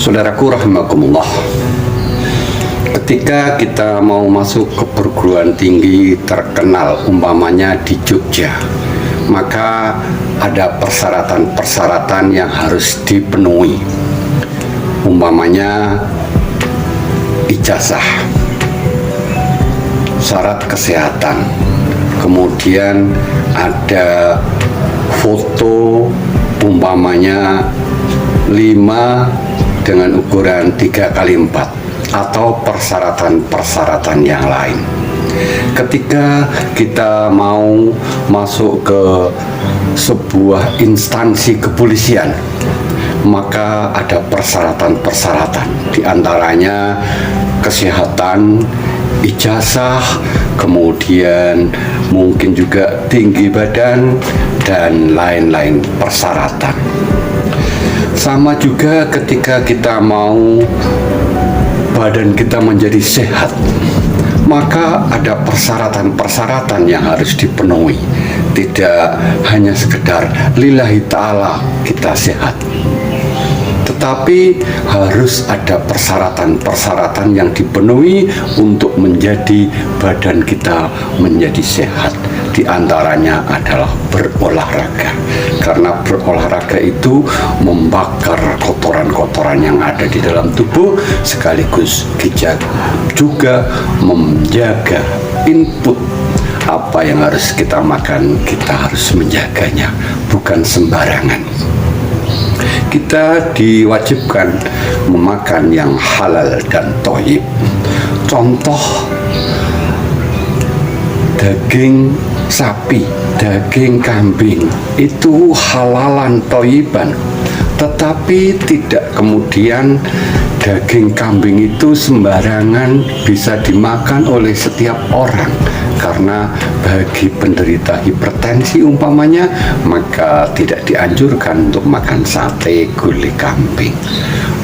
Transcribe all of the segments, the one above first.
Saudaraku rahimakumullah, ketika kita mau masuk ke perguruan tinggi terkenal umpamanya di Jogja, maka ada persyaratan-persyaratan yang harus dipenuhi. Umpamanya ijazah, syarat kesehatan, kemudian ada foto umpamanya 5 dengan ukuran 3x4 atau persyaratan-persyaratan yang lain. Ketika kita mau masuk ke sebuah instansi kepolisian, maka ada persyaratan-persyaratan, diantaranya kesehatan, ijazah, kemudian mungkin juga tinggi badan, dan lain-lain persyaratan. Sama juga ketika kita mau badan kita menjadi sehat, maka ada persyaratan-persyaratan yang harus dipenuhi. Tidak hanya sekedar lillahi ta'ala kita sehat, tetapi harus ada persyaratan-persyaratan yang dipenuhi untuk menjadi badan kita menjadi sehat. Di antaranya adalah berolahraga, karena berolahraga itu membakar kotoran-kotoran yang ada di dalam tubuh, sekaligus juga menjaga input apa yang harus kita makan. Kita harus menjaganya, bukan sembarangan. Kita diwajibkan memakan yang halal dan thayyib. Contoh, daging sapi, daging kambing itu halalan thayyiban, tetapi tidak kemudian daging kambing itu sembarangan bisa dimakan oleh setiap orang. Karena bagi penderita hipertensi umpamanya, maka tidak dianjurkan untuk makan sate gulai kambing.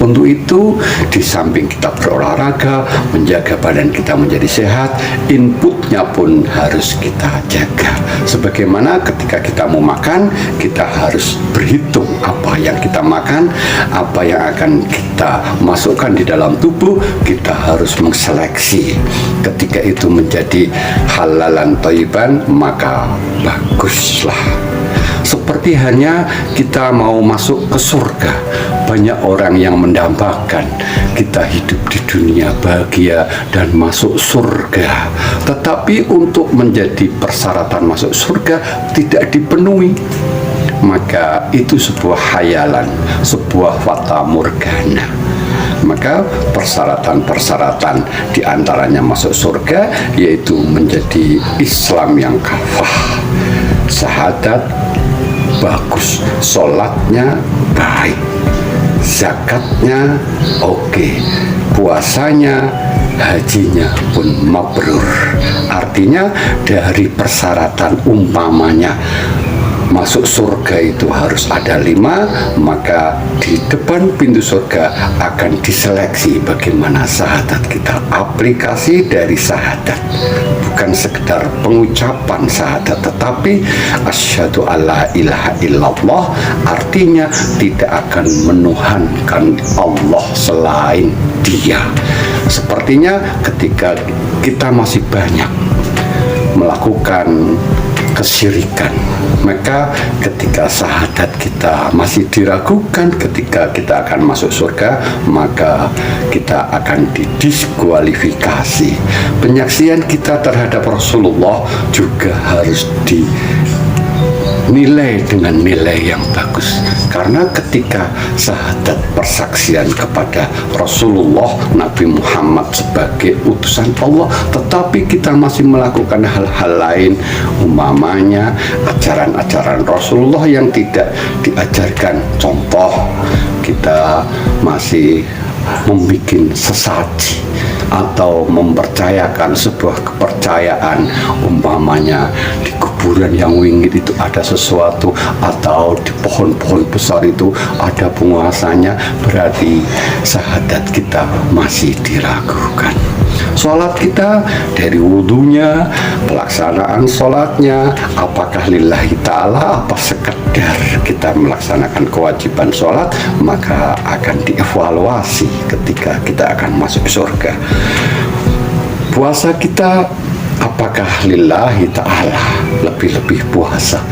Untuk itu, di samping kita berolahraga, menjaga badan kita menjadi sehat, inputnya pun harus kita jaga. Sebagaimana ketika kita mau makan, kita harus berhitung apa yang kita makan, apa yang akan kita masukkan di dalam tubuh. Kita harus mengseleksi. Ketika itu menjadi halalan thayyiban, maka baguslah. Seperti hanya kita mau masuk ke surga, banyak orang yang mendambakan kita hidup di dunia bahagia dan masuk surga, tetapi untuk menjadi persyaratan masuk surga tidak dipenuhi, maka itu sebuah khayalan, sebuah fata morgana. Maka persyaratan-persyaratan diantaranya masuk surga, yaitu menjadi Islam yang kafah, syahadat bagus, sholatnya baik, zakatnya oke, puasanya, hajinya pun mabrur. Artinya dari persyaratan umpamanya masuk surga itu harus ada 5, maka di depan pintu surga akan diseleksi bagaimana syahadat kita, aplikasi dari syahadat, bukan sekedar pengucapan syahadat, tetapi asyhadu alla ilaha illallah, artinya tidak akan menuhankan Allah selain Dia. Sepertinya ketika kita masih banyak melakukan kesyirikan, maka ketika syahadat kita masih diragukan ketika kita akan masuk surga, maka kita akan didiskualifikasi. Penyaksian kita terhadap Rasulullah juga harus dinilai dengan nilai yang bagus, karena ketika syahadat persaksian kepada Rasulullah Nabi Muhammad sebagai utusan Allah, tetapi kita masih melakukan hal-hal lain, umpamanya ajaran-ajaran Rasulullah yang tidak diajarkan. Contoh, kita masih membuat sesaji atau mempercayakan sebuah kepercayaan, umpamanya di kuburan yang wingit itu ada sesuatu, atau di pohon-pohon besar itu ada penguasanya, berarti syahadat kita masih diragukan. Sholat kita dari wudhunya, pelaksanaan sholatnya, apakah lillahi ta'ala, apa sekedar kita melaksanakan kewajiban sholat, maka akan dievaluasi ketika kita akan masuk surga. Puasa kita apakah lillahi ta'ala, lebih-lebih puasa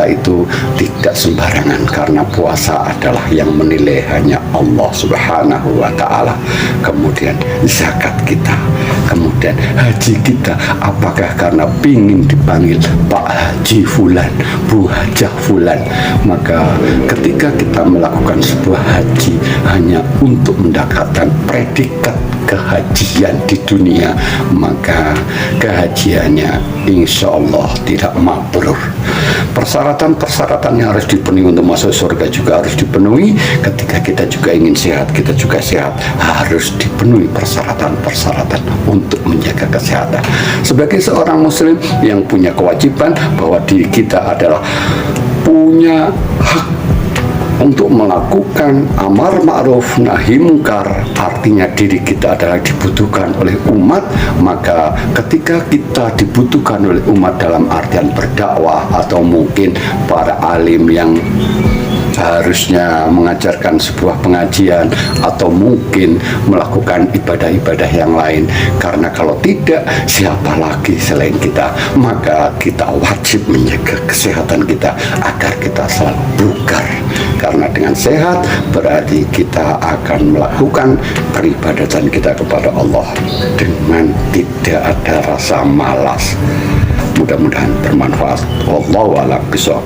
itu tidak sembarangan, karena puasa adalah yang menilai hanya Allah subhanahu wa ta'ala. Kemudian zakat kita, kemudian haji kita, apakah karena ingin dipanggil Pak Haji Fulan, Bu Hajah Fulan, maka ketika kita melakukan sebuah haji hanya untuk mendapatkan predikat kehajian di dunia, maka kehajiannya insya Allah tidak mabrur. Persyaratan-persyaratan yang harus dipenuhi untuk masuk surga juga harus dipenuhi. Ketika kita juga ingin sehat, kita juga sehat, harus dipenuhi persyaratan-persyaratan untuk menjaga kesehatan. Sebagai seorang muslim yang punya kewajiban bahwa diri kita adalah punya hak untuk melakukan amar ma'ruf nahi mungkar, artinya diri kita adalah dibutuhkan oleh umat. Maka ketika kita dibutuhkan oleh umat dalam artian berdakwah, atau mungkin para alim yang harusnya mengajarkan sebuah pengajian, atau mungkin melakukan ibadah-ibadah yang lain, karena kalau tidak, siapa lagi selain kita? Maka kita wajib menjaga kesehatan kita agar kita selalu bugar, karena dengan sehat berarti kita akan melakukan peribadatan kita kepada Allah dengan tidak ada rasa malas. Mudah-mudahan bermanfaat. Wallahu a'lam bishawab.